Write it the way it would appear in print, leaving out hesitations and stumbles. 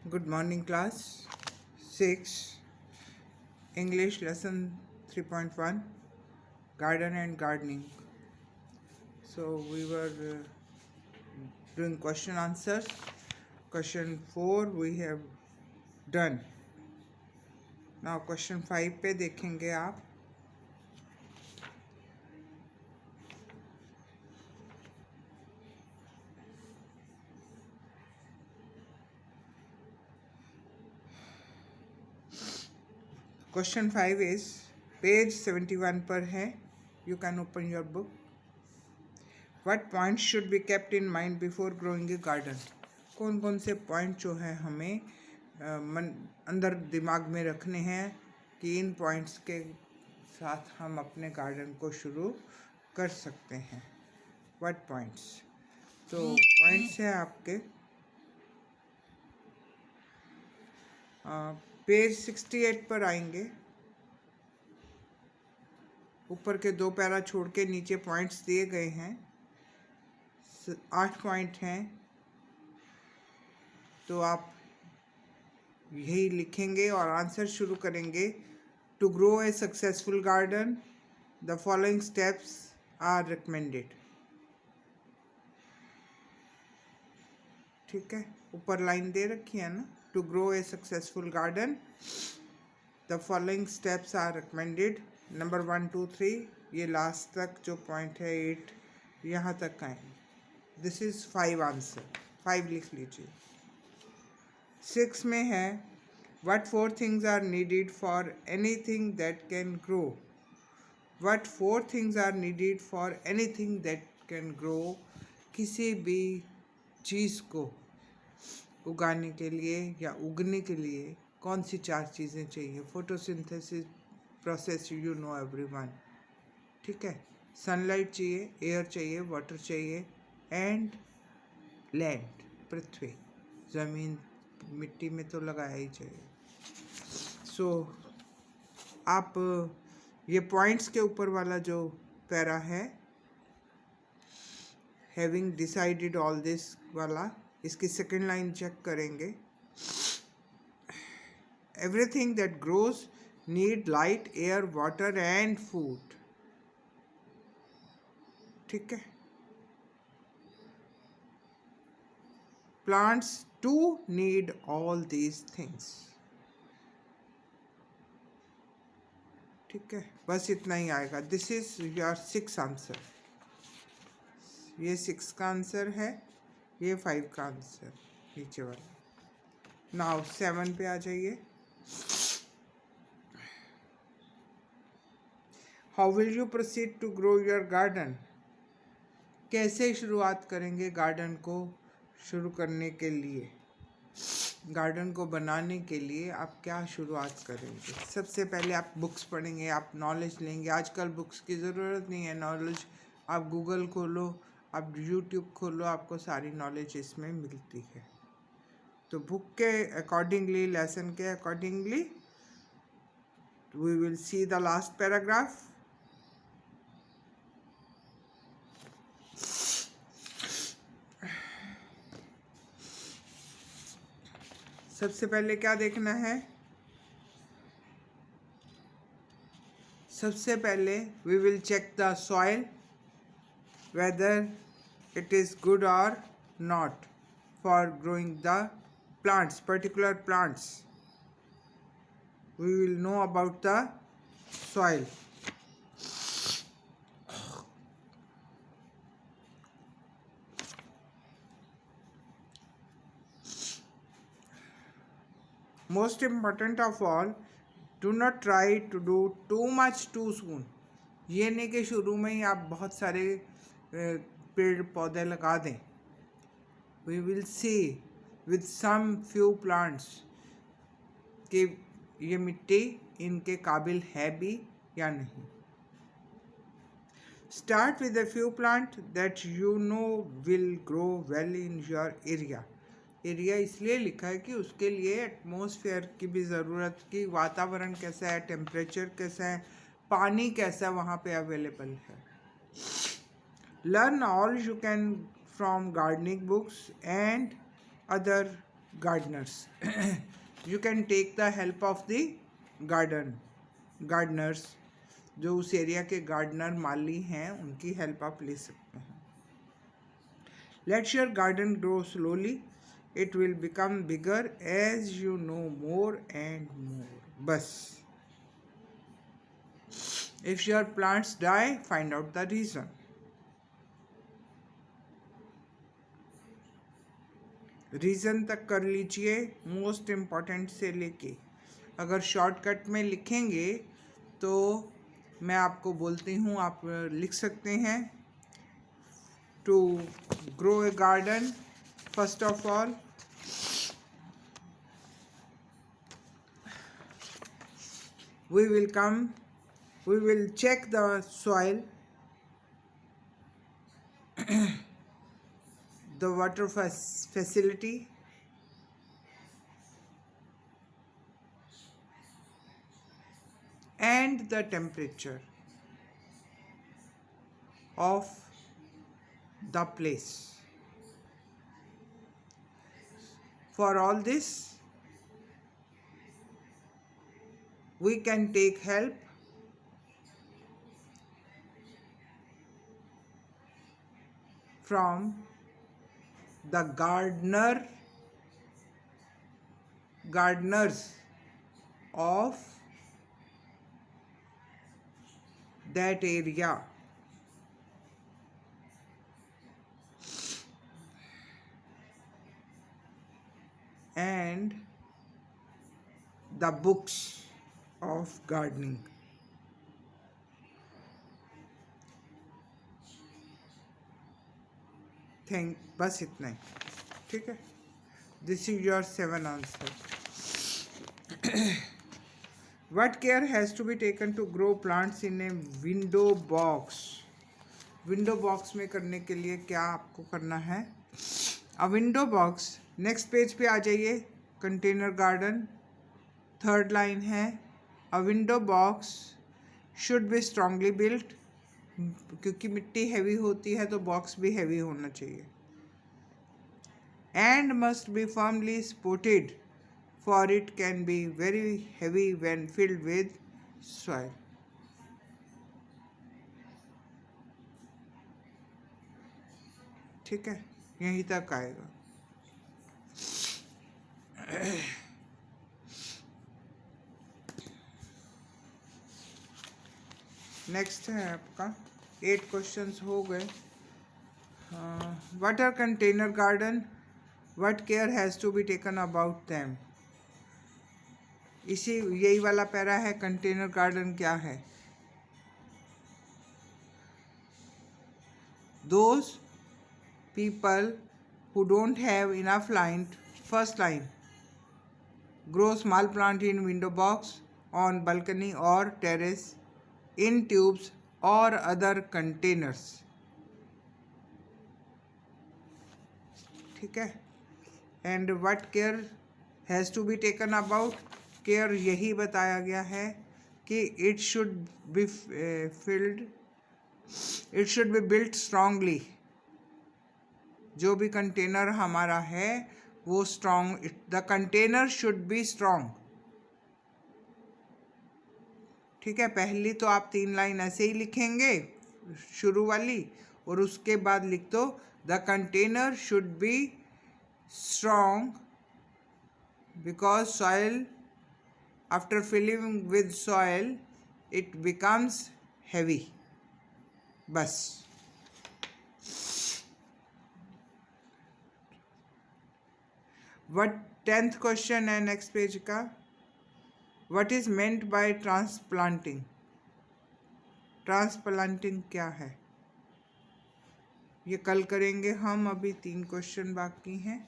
Good morning, class 6, English lesson 3.1, Garden and Gardening. So, we were doing question answers. Question 4 we have done. Now, question 5 पे देखेंगे आप. Question 5 is page 71 पर है. You can open your book. What points should be kept in mind before growing a garden? कौन कौन से point जो है हमें अंदर दिमाग में रखने हैं कि इन पॉइंट्स के साथ हम अपने गार्डन को शुरू कर सकते हैं. What points? तो पॉइंट्स हैं आपके पेज 68 पर आएंगे. ऊपर के 2 पैरा छोड़ के नीचे पॉइंट्स दिए गए हैं. 8 पॉइंट हैं. तो आप यही लिखेंगे और आंसर शुरू करेंगे. To grow a successful garden the following steps are recommended. ठीक है, ऊपर लाइन दे रखी है ना. To grow a successful garden the following steps are recommended. Number 1 2 3 ये लास्ट तक जो पॉइंट है 8 यहाँ तक आएंगे. This is 5 answer. 5 लिख लीजिए. 6 में है what 4 things are needed for anything that can grow. What 4 things are needed for anything that can grow. किसी भी चीज़ को उगाने के लिए या उगने के लिए कौन सी 4 चीज़ें चाहिए? Photosynthesis process you know everyone. ठीक है. सनलाइट चाहिए, एयर चाहिए, वाटर चाहिए एंड लैंड, पृथ्वी, ज़मीन, मिट्टी में तो लगाया ही चाहिए. सो आप ये पॉइंट्स के ऊपर वाला जो पैरा है हैविंग डिसाइडेड ऑल दिस वाला, इसकी सेकेंड लाइन चेक करेंगे. Everything that grows need light, air, water and food. ठीक है. Plants too need all these things. ठीक है, बस इतना ही आएगा. This is your 6 answer. ये 6 का आंसर है, ये 5 का आंसर नीचे वाला. नाउ 7 पे आ जाइए. How will you proceed to grow your garden. कैसे शुरुआत करेंगे गार्डन को शुरू करने के लिए? गार्डन को बनाने के लिए आप क्या शुरुआत करेंगे? सबसे पहले आप बुक्स पढ़ेंगे, आप नॉलेज लेंगे. आजकल बुक्स की ज़रूरत नहीं है. नॉलेज आप गूगल खोलो, आप यूट्यूब खोलो, आपको सारी नॉलेज इसमें मिलती है. तो बुक के अकॉर्डिंगली, लेसन के accordingly we will see the last paragraph. सबसे पहले क्या देखना है? सबसे पहले we will check the soil whether it is good or not for growing the plants, particular plants. We will know about the soil. Most important of all, do not try to do too much too soon. ये नहीं कि शुरू में ही आप बहुत सारे पेड़ पौधे लगा दें. We will see with some few plants कि ये मिट्टी इनके काबिल है भी या नहीं. Start with a few plants that you know will grow well in your area. Area इसलिए लिखा है कि उसके लिए एटमॉस्फेयर की भी ज़रूरत, कि वातावरण कैसा है, टेम्परेचर कैसा है, पानी कैसा वहाँ पे अवेलेबल है. Learn all you can from gardening books and other gardeners. You can take the help of the gardeners, जो उस एरिया के गार्डनर माली हैं उनकी हेल्प आप ले सकते हैं. Let your garden grow slowly. It will become bigger as you know more and more. बस. If your plants die, find out the reason. Reason तक कर लीजिए मोस्ट इम्पॉर्टेंट से लेके. अगर शॉर्टकट में लिखेंगे तो मैं आपको बोलती हूँ, आप लिख सकते हैं. To grow a garden, first of all we will check the soil, the water facility, and the temperature of the place. For all this, we can take help from the gardeners of that area. And the books of gardening. बस इतना ही. ठीक है. This is your 7 answer. What care has to be taken to grow plants in a window box? Window box में करने के लिए क्या आपको करना है? अ विंडो बॉक्स. नेक्स्ट पेज पे आ जाइए. कंटेनर गार्डन, थर्ड लाइन है. अ window box should be strongly built. क्योंकि मिट्टी हैवी होती है तो बॉक्स भी हैवी होना चाहिए. And must be firmly supported, for it can be very heavy when filled with soil. ठीक है, यहीं तक आएगा. नेक्स्ट है आपका 8 क्वेश्चंस हो गए. What are container garden, what care has to be taken about them. यही वाला पैरा है. कंटेनर गार्डन क्या है? Those people who don't have enough light. First line, grow small plant in window box, on balcony or terrace, in tubes or other containers. ठीक है. and what care has to be taken about. care यही बताया गया है कि it should be built strongly. जो भी container हमारा है वो strong, the container should be strong. ठीक है. पहली तो आप 3 लाइन ऐसे ही लिखेंगे शुरू वाली, और उसके बाद लिख दो the container should be strong because soil, after filling with soil it becomes heavy. बस. वट 10th क्वेश्चन है नेक्स्ट पेज का. What is meant by transplanting. Transplanting क्या है ये कल करेंगे हम. अभी 3 क्वेश्चन बाकी हैं.